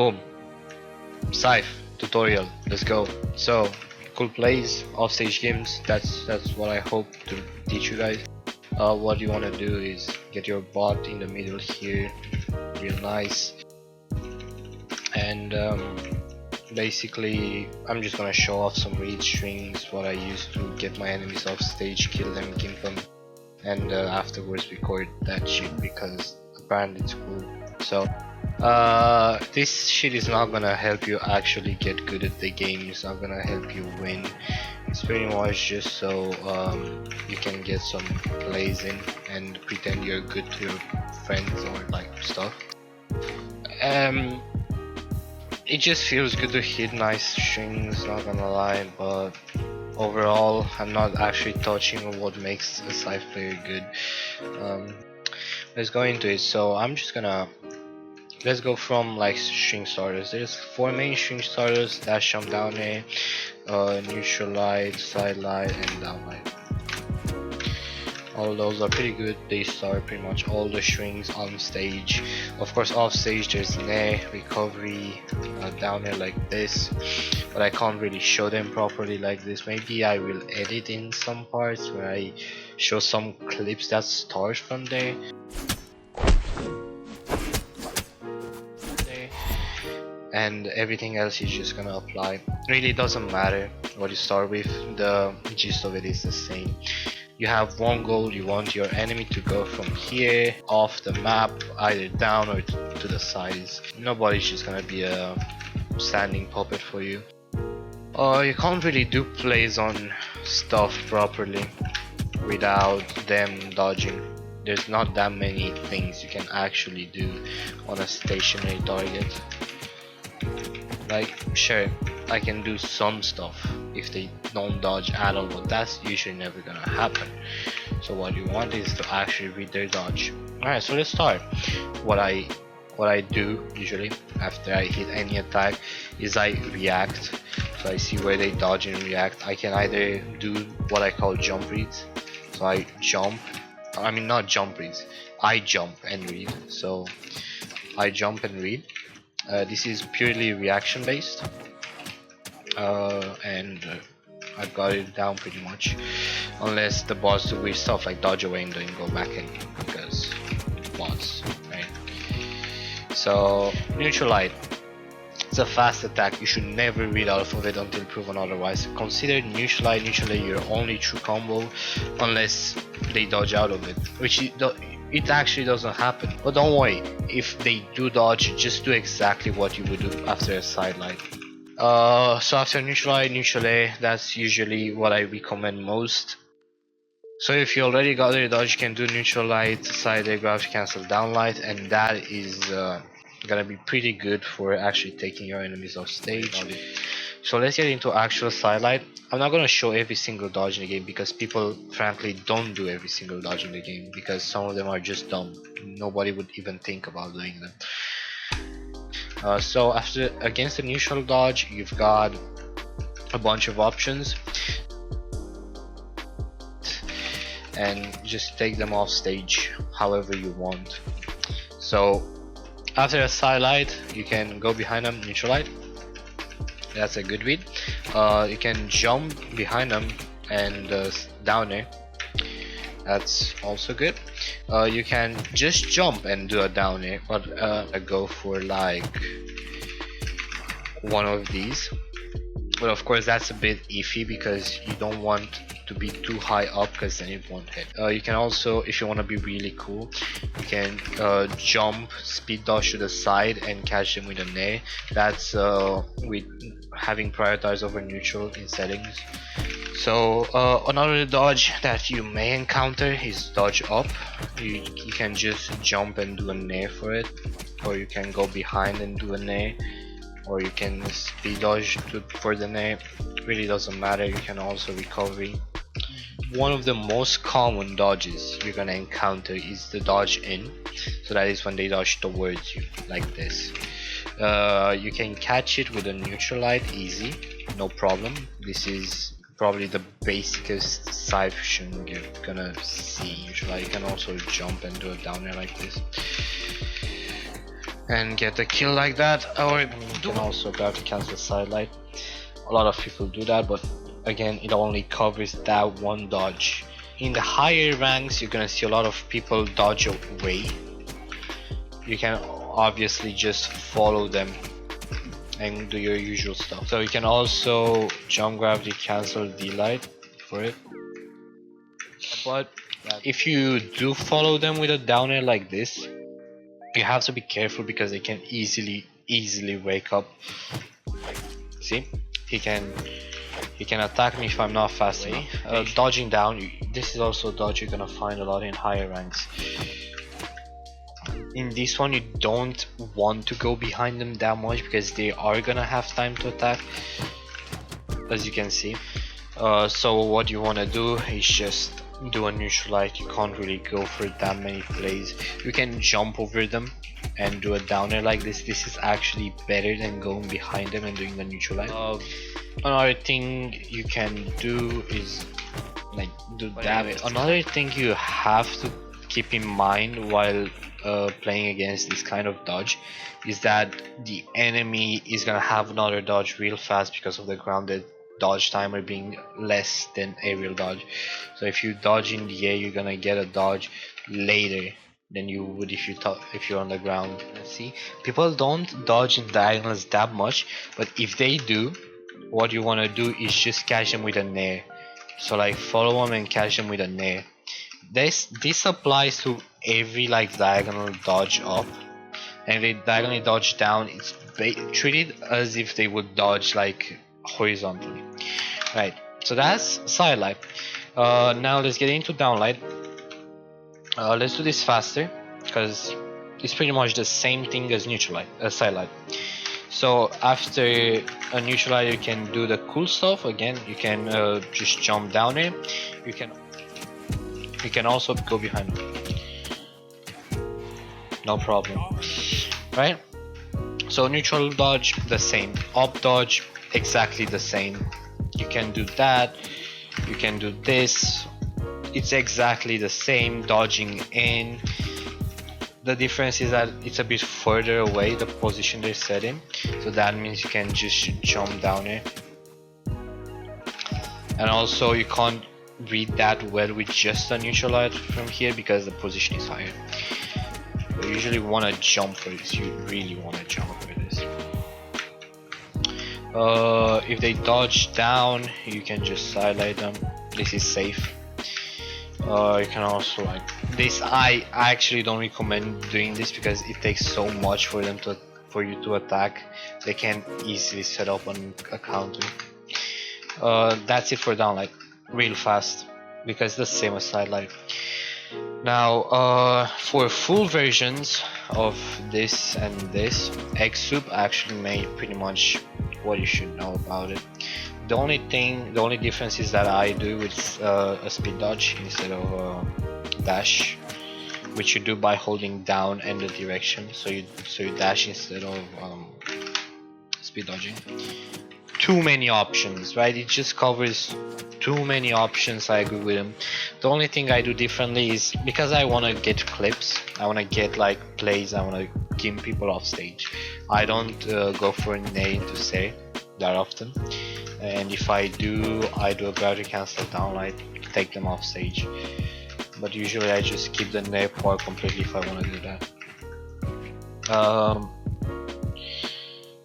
Boom. Scythe tutorial. Let's go. So cool plays, offstage games. That's what I hope to teach you guys. What you want to do is get your bot in the middle here, real nice, and basically I'm just gonna show off some read strings, what I use to get my enemies off stage, kill them, gimp them, and afterwards record that shit because apparently it's cool. So this shit is not gonna help you actually get good at the game, it's not gonna help you win. It's pretty much just so you can get some plays in and pretend you're good to your friends or like stuff. It just feels good to hit nice strings, not gonna lie, but overall I'm not actually touching what makes a Scythe player good. Let's go into it. So I'm just gonna let's go from like string starters. There's 4 main string starters: dash jump, down A, neutral light, side light, and down light. All those are pretty good. They start pretty much all the strings on stage. Of course off stage there's Nair, recovery, down there like this, but I can't really show them properly like this. Maybe I will edit in some parts where I show some clips that start from there. And everything else is just gonna apply. Really doesn't matter what you start with, the gist of it is the same. You have one goal, you want your enemy to go from here off the map, either down or to the sides. Nobody's just gonna be a standing puppet for you. You can't really do plays on stuff properly without them dodging. There's not that many things you can actually do on a stationary target. Like, sure, I can do some stuff if they don't dodge at all, but that's usually never gonna happen. So what you want is to actually read their dodge. Alright, so let's start. What I do usually after I hit any attack is I react. So I see where they dodge and react. I can either do what I call jump reads. So I jump, I mean not jump reads, I jump and read. So I jump and read. This is purely reaction based, and I've got it down pretty much, unless the bots do weird stuff like dodge away and then go back in, because bots, right? So neutral light, it's a fast attack. You should never read out of it until proven otherwise. Consider neutral light your only true combo unless they dodge out of it, which it actually doesn't happen. But don't worry, if they do dodge, just do exactly what you would do after a side light. So after neutral light, neutral A, that's usually what I recommend most. So if you already got your dodge, you can do neutral light, side A, gravity cancel, down light, and that is gonna be pretty good for actually taking your enemies off stage. So let's get into actual side light. I'm not gonna show every single dodge in the game because people frankly don't do every single dodge in the game because some of them are just dumb. Nobody would even think about doing them. So after against the neutral dodge, you've got a bunch of options, and just take them off stage however you want. So after a side light, you can go behind them, neutral light. That's a good read. You can jump behind them and down there. That's also good. You can just jump and do a down air, but I go for like one of these. But of course that's a bit iffy because you don't want to be too high up because then it won't hit. You can also, if you want to be really cool, you can jump, speed dodge to the side and catch them with a Nair. That's with having prioritized over neutral in settings. So another dodge that you may encounter is dodge up. You can just jump and do a Nair for it, or you can go behind and do a Nair, or you can speed dodge for the Nair. Really doesn't matter. You can also recovery. One of the most common dodges you're gonna encounter is the dodge in. So that is when they dodge towards you like this. You can catch it with a neutral light easy, no problem. This is probably the basicest Scythe string you're gonna see. Neutral light. You can also jump and do a down air like this. and get a kill like that. Or you can also grab to cancel Dlight. A lot of people do that, but again, it only covers that one dodge. In the higher ranks, you're gonna see a lot of people dodge away. You can obviously just follow them and do your usual stuff. So you can also jump gravity cancel Dlight for it. But if you do follow them with a down air like this, you have to be careful because they can easily wake up. See, he can attack me if I'm not fast enough. Dodging down, this is also a dodge you're gonna find a lot in higher ranks. In this one, you don't want to go behind them that much because they are gonna have time to attack, as you can see. So what you want to do is just do a neutral light. You can't really go for that many plays. You can jump over them and do a down air like this. This is actually better than going behind them and doing the neutral light. Another thing you can do is like do that. Another thing you have to keep in mind while playing against this kind of dodge is that the enemy is gonna have another dodge real fast because of the grounded dodge timer being less than aerial dodge. So if you dodge in the air, you're gonna get a dodge later than you would if you're on the ground. See, people don't dodge in diagonals that much, but if they do, what you want to do is just catch them with a Nair. So like follow them and catch them with a Nair. This applies to every like diagonal dodge up, and if they diagonally dodge down, it's treated as if they would dodge like horizontally. Right, so that's Dlight. Now let's get into Downlight. Let's do this faster because it's pretty much the same thing as Dlight. So after a neutral light, you can do the cool stuff again. You can just jump down here. You can also go behind them. No problem, right? So neutral dodge the same, up dodge exactly the same. You can do that, you can do this, it's exactly the same. Dodging in, the difference is that it's a bit further away, the position they're set in, so that means you can just jump down here. And also you can't read that well with just a neutral light from here because the position is higher. You usually want to jump for this, you really want to jump for this. If they dodge down, you can just sidelight them. This is safe. You can also like this. I actually don't recommend doing this because it takes so much for you to attack. They can easily set up a counter. That's it for Downlight. Real fast because the same as Sidelight. Now for full versions of this and this, Eggsoups actually made pretty much what you should know about it. The only difference is that I do with a speed dodge instead of dash, which you do by holding down and the direction. So you dash instead of speed dodging. Too many options, right? It just covers too many options. I agree with him. The only thing I do differently is because I want to get clips, I want to get like plays, I want to gimp people off stage. I don't go for a Nair into Sair that often, and if I do a gravity cancel Downlight to take them off stage. But usually I just keep the Nair part completely if I want to do that.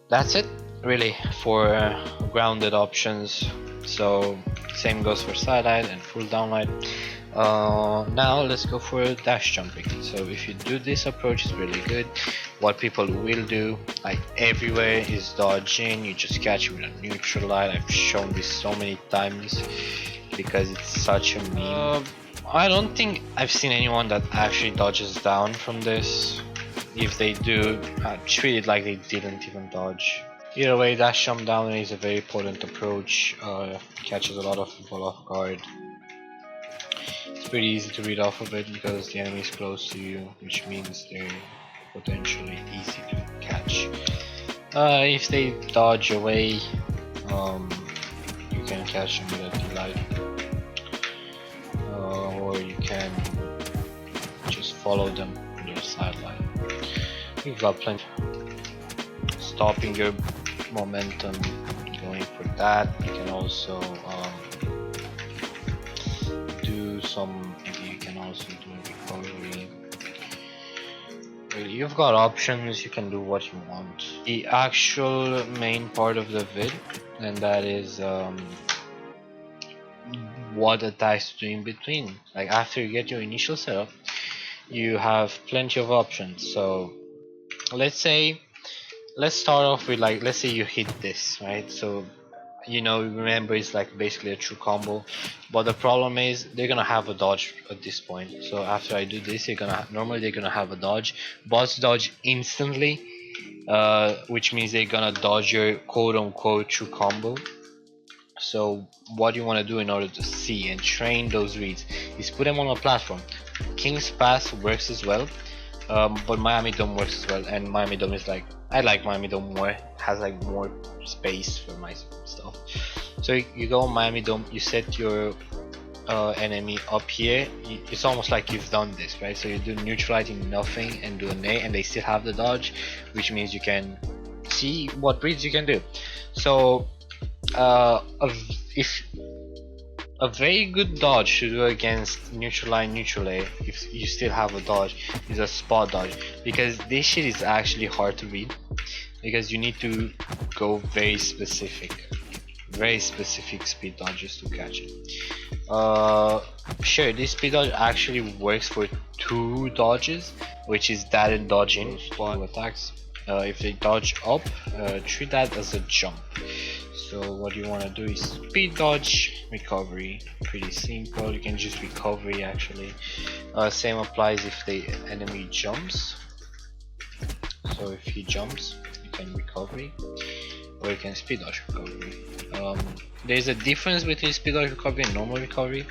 That's it really for grounded options. So same goes for Sidelight and full Downlight. Now let's go for dash jumping. So if you do this approach, it's really good. What people will do, like everywhere, is dodge in. You just catch with a neutral light. I've shown this so many times because it's such a meme. I don't think I've seen anyone that actually dodges down from this. If they do, treat it like they didn't even dodge. Either way, dash jump down is a very potent approach. Catches a lot of people off guard. It's pretty easy to read off of it because the enemy is close to you, which means they're potentially easy to catch. If they dodge away, you can catch them with a Dlight, or you can just follow them on your sideline. You've got plenty. Stopping your momentum, going for that. You can also do some. Maybe you can also do recovery. You've got options. You can do what you want. The actual main part of the vid, and that is what attacks to do in between. Like after you get your initial setup, you have plenty of options. So let's start off with, like, let's say you hit this, right? So you know, remember, it's like basically a true combo, but the problem is they're gonna have a dodge at this point. So after I do this, normally they're gonna have a dodge. Bots dodge instantly, which means they're gonna dodge your quote-unquote true combo. So what you want to do in order to see and train those reads is put them on a platform. King's Pass works as well, but Miami Dome works as well, and Miami Dome is like, I like Miami Dome more. It has like more space for my stuff. So you go on Miami Dome, you set your enemy up here. It's almost like you've done this, right? So you do neutralizing nothing and do a Nair, and they still have the dodge, which means you can see what reads you can do. So if a very good dodge to do against neutral line neutral A, if you still have a dodge, is a spot dodge, because this shit is actually hard to read, because you need to go very specific speed dodges to catch it. Sure, this speed dodge actually works for 2 dodges, which is that and dodging 2 attacks. If they dodge up, treat that as a jump. So what you want to do is speed dodge, recovery. Pretty simple. You can just recovery actually. Same applies if the enemy jumps. So if he jumps, you can recovery, or you can speed dodge recovery. There's a difference between speed dodge recovery and normal recovery,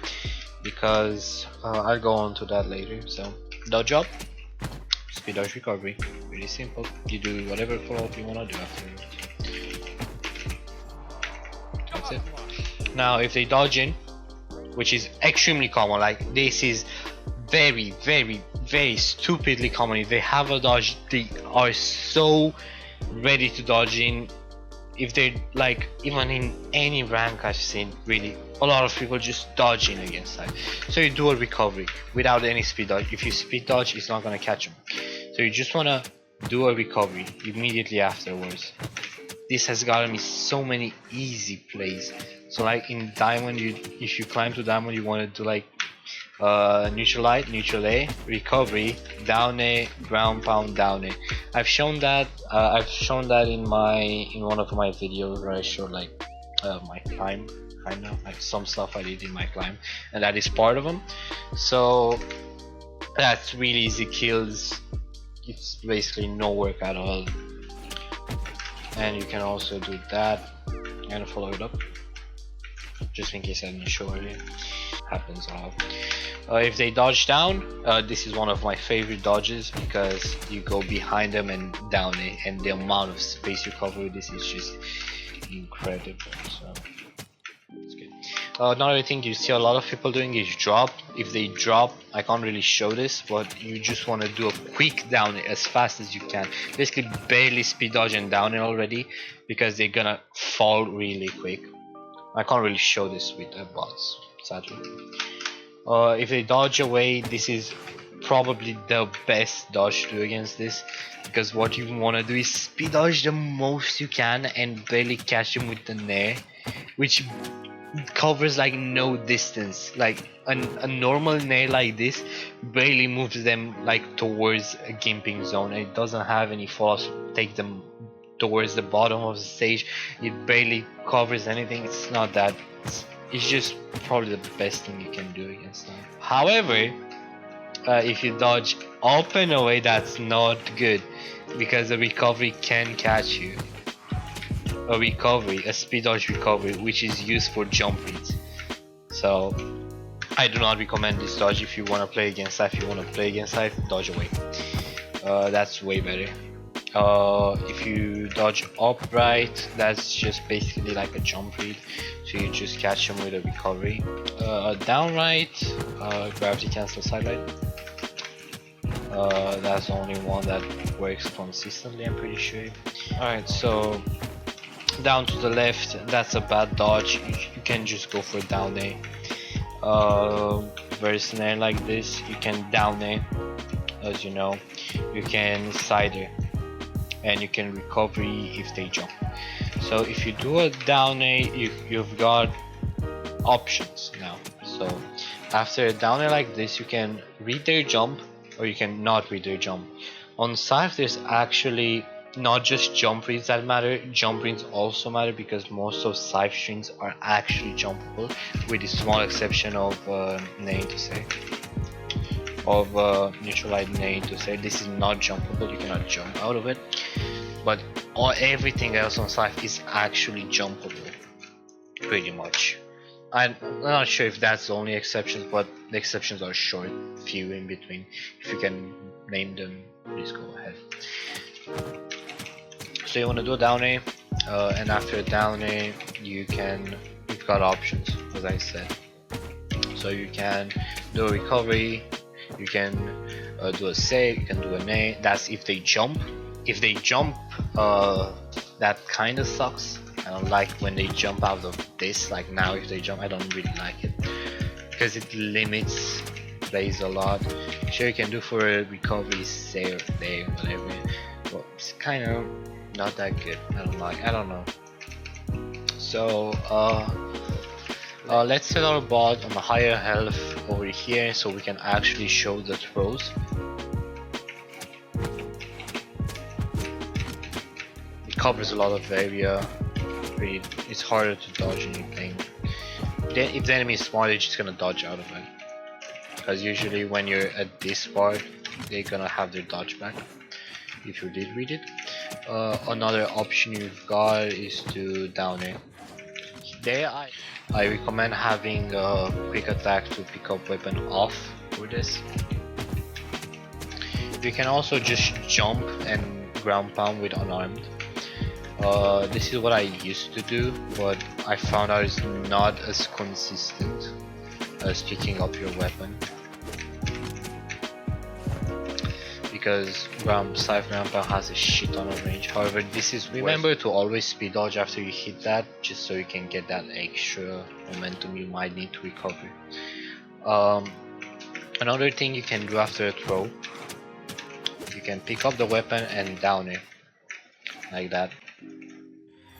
because I'll go on to that later. So dodge up, speed dodge recovery. Pretty simple. You do whatever follow-up you want to do afterwards. That's it. Now if they dodge in, which is extremely common, like this is very stupidly common. If they have a dodge, they are so ready to dodge in. If they're like, even in any rank I've seen, really a lot of people just dodge in against that. So you do a recovery without any speed dodge. If you speed dodge, it's not gonna catch them. So you just wanna do a recovery immediately afterwards. This has gotten me so many easy plays. So like in diamond, if you climb to diamond, you want to do like neutral light, neutral A, recovery, down A, ground pound, down A. I've shown that in one of my videos where I showed like my climb, kind of like some stuff I did in my climb, and that is part of them. So that's really easy kills. It's basically no work at all. And you can also do that and follow it up, just in case I didn't show earlier. Happens a lot. If they dodge down, this is one of my favorite dodges, because you go behind them and down it, and the amount of space you cover with this is just incredible. So it's good. Another thing you see a lot of people doing is drop. If they drop, I can't really show this, but you just want to do a quick down it as fast as you can. Basically barely speed dodge and down it already, because they're gonna fall really quick. I can't really show this with bots, sadly. If they dodge away, this is probably the best dodge to do against this, because what you want to do is speed dodge the most you can and barely catch them with the Nair, which covers like no distance. Like a normal Nair like this barely moves them like towards a gimping zone, and it doesn't have any falls to take them towards the bottom of the stage. It barely covers anything. It's not that, it's just probably the best thing you can do against them. However, if you dodge up and away, that's not good, because the recovery can catch you. A speed dodge recovery, which is used for jump reads. So I do not recommend this dodge if you want to play against Scythe. If you want to play against Scythe, dodge away. That's way better. If you dodge upright, that's just basically like a jump read, so you just catch them with a recovery. Downright, gravity cancel sidelight. That's the only one that works consistently, I'm pretty sure. Alright, so down to the left, that's a bad dodge. You can just go for down A. Versus Nair like this, you can down A, as you know. You can side A, and you can recovery if they jump. So if you do a down A, you've got options now. So after a down A like this, you can read their jump, or you can not read their jump. On Scythe, there's actually not just jump reads that matter, jump reads also matter, because most of Scythe strings are actually jumpable, with the small exception of Nair to Sair. Of Neutralite Nair to Sair. This is not jumpable, you cannot jump out of it. But everything else on Scythe is actually jumpable, pretty much. I'm not sure if that's the only exceptions, but the exceptions are short, few in between. If you can name them, please go ahead. So you want to do a down A, and after a down A, you've got options, as I said. So you can do a recovery, you can do a save, you can do an A. That's if they jump. If they jump, that kind of sucks. I don't like when they jump out of this. Like now, if they jump, I don't really like it because it limits plays a lot. Sure, you can do for a recovery, save, Dair, whatever. But it's kind of not that good. I don't know. So let's set our bot on a higher health over here so we can actually show the throws. It covers a lot of area. It's harder to dodge anything. If the enemy is smart, they're just gonna dodge out of it. Because usually when you're at this part, they're gonna have their dodge back. If you did read it. Another option you've got is to down A. There I recommend having a quick attack to pick up weapon off for this. You can also just jump and ground pound with unarmed. This is what I used to do, but I found out it's not as consistent as picking up your weapon. Because Scythe ground pound has a shit ton of range. However, this is remember to always speed dodge after you hit that, just so you can get that extra momentum you might need to recover. Another thing you can do after a throw, you can pick up the weapon and down it like that.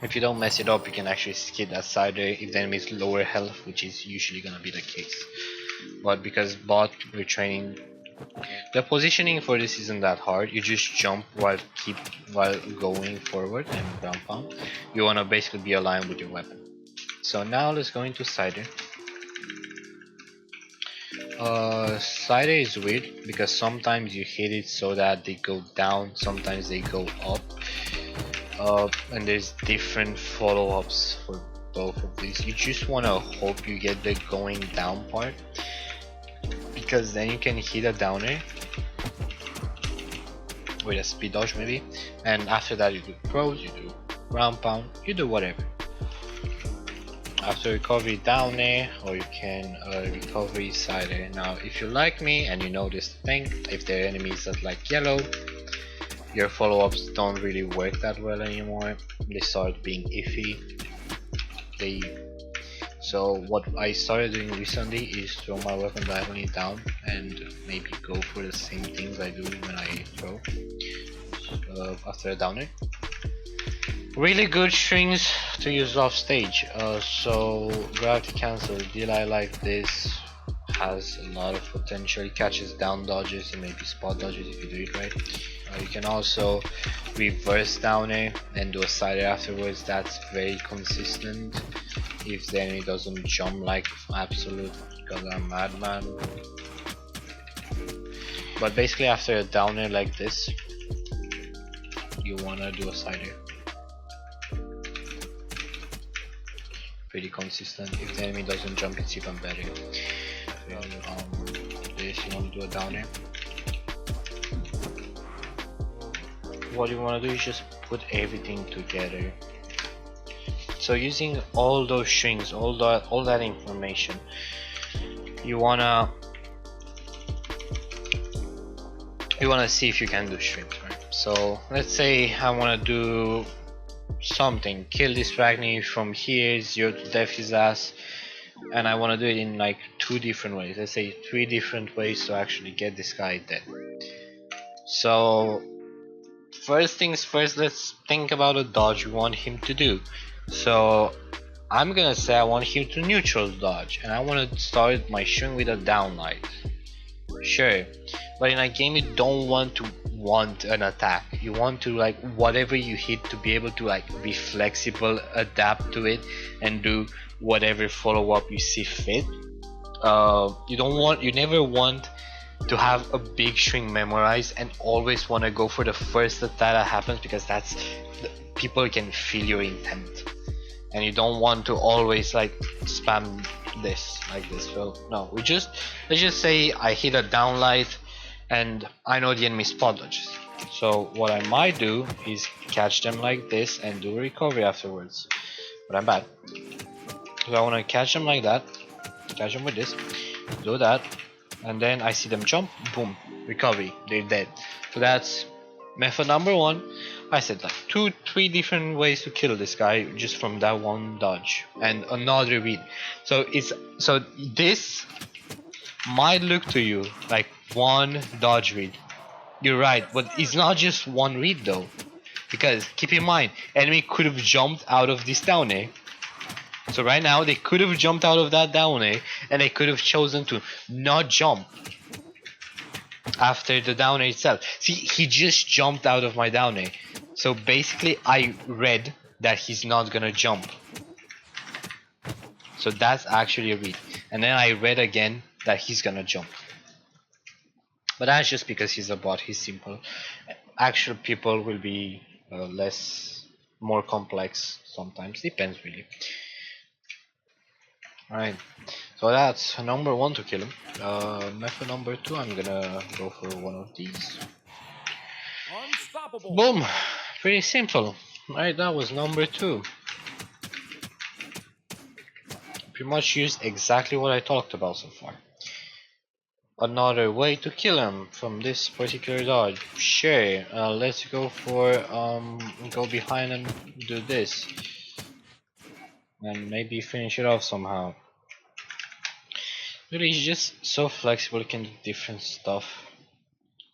If you don't mess it up, you can actually skid that side there if the enemy is lower health, which is usually gonna be the case. But because bot we're training, the positioning for this isn't that hard. You just jump while going forward and ground pound. You wanna basically be aligned with your weapon. So now let's go into Scythe. Scythe is weird because sometimes you hit it so that they go down, sometimes they go up. And there's different follow-ups for both of these. You just want to hope you get the going down part, because then you can hit a downer with a speed dodge maybe, and after that you do throws, you do ground pound, you do whatever. After recovery downer, or you can recovery Scythe. Now if you like me and you know this thing, if there are enemies that like yellow, your follow-ups don't really work that well anymore. They start being iffy. So what I started doing recently is throw my weapon diagonally down and maybe go for the same things I do when I throw after a downer. Really good strings to use off stage. So gravity cancel, Dlight like this has a lot of potential. It catches down dodges and maybe spot dodges if you do it right. You can also reverse downer and do a Scythe afterwards. That's very consistent if the enemy doesn't jump like absolute goddamn madman. But basically after a downer like this, you wanna do a Scythe. Pretty consistent. If the enemy doesn't jump, it's even better. This, you wanna do a downer. What you want to do is just put everything together. So using all those strings, all that information, you wanna you want to see if you can do shrimps, right? So let's say I want to do something, kill this Ragni from here, 0 to death his ass, and I want to do it in like 2 different ways. Let's say 3 different ways to actually get this guy dead. So first things first, let's think about a dodge we want him to do. So I'm gonna say I want him to neutral dodge, and I want to start my string with a Nlight. Sure, but in a game you don't want an attack. You want to, like, whatever you hit to be able to like be flexible, adapt to it, and do whatever follow up you see fit. You never want to have a big string memorized and always want to go for the first attack that happens, because that's people can feel your intent, and you don't want to always like spam this like this. So no, let's just say I hit a Nlight and I know the enemy spot dodges. So what I might do is catch them like this and do a recovery afterwards, but I'm bad. So I want to catch them like that, catch them with this, do that, and then I see them jump, boom, recovery, they're dead. So that's method number 1. I said like 2-3 different ways to kill this guy just from that one dodge and another read. So this might look to you like one dodge read. You're right, but it's not just one read though, because keep in mind, enemy could have jumped out of this down air. So right now they could have jumped out of that down air, and they could have chosen to not jump after the down air itself. See, he just jumped out of my down air. So basically I read that he's not gonna jump. So that's actually a read. And then I read again that he's gonna jump. But that's just because he's a bot, he's simple. Actual people will be more complex sometimes, depends really. Alright, so that's number 1 to kill him. Method number 2, I'm gonna go for one of these. Unstoppable. Boom! Pretty simple. Right, that was number 2. Pretty much used exactly what I talked about so far. Another way to kill him from this particular dodge. Sure, let's go for go behind and do this. And maybe finish it off somehow. Really, he's just so flexible, he can do different stuff.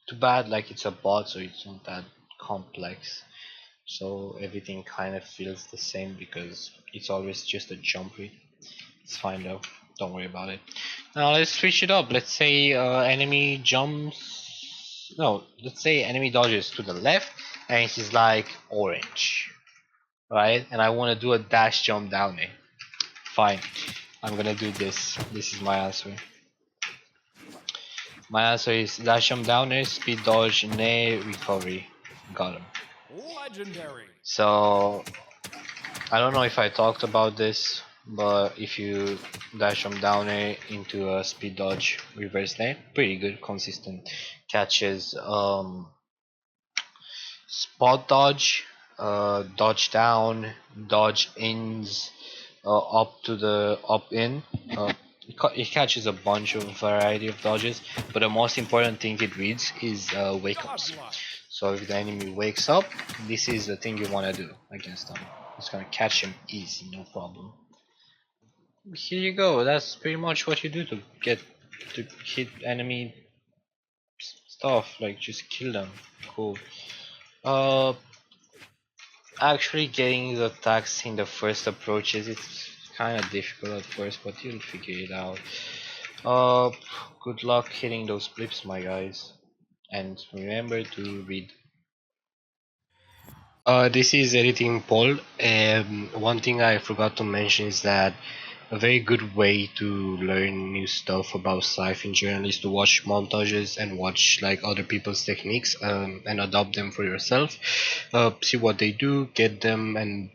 Too bad like it's a bot, so it's not that complex. So everything kind of feels the same because it's always just a jump read. It's fine though, don't worry about it. Now let's switch it up. Let's say enemy jumps, no, let's say enemy dodges to the left and he's like orange, right? And I want to do a dash jump down there. Fine, I'm gonna do this. This is my answer. My answer is dash jump down there, speed dodge, Nair, recovery. Got him. Legendary. So I don't know if I talked about this, but if you dash from down air into a speed dodge reverse Nair, pretty good, consistent catches. Spot dodge, dodge down, dodge ins, up to the up in. It catches a bunch of variety of dodges, but the most important thing it reads is wake ups. So if the enemy wakes up, this is the thing you want to do against them. It's gonna catch him easy, no problem. Here you go. That's pretty much what you do to hit enemy stuff. Like just kill them. Cool. Actually getting the attacks in the first approaches, it's kind of difficult at first, but you'll figure it out. Good luck hitting those blips, my guys, and remember to read. This is editing Paul. One thing I forgot to mention is that a very good way to learn new stuff about Scythe in general is to watch montages and watch like other people's techniques and adopt them for yourself. See what they do, get them, and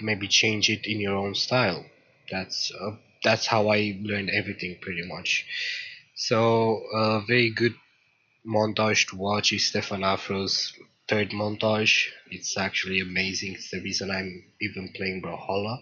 maybe change it in your own style. That's how I learned everything pretty much. So a very good montage to watch is Stefan Afro's third montage. It's actually amazing. It's the reason I'm even playing Brawlhalla.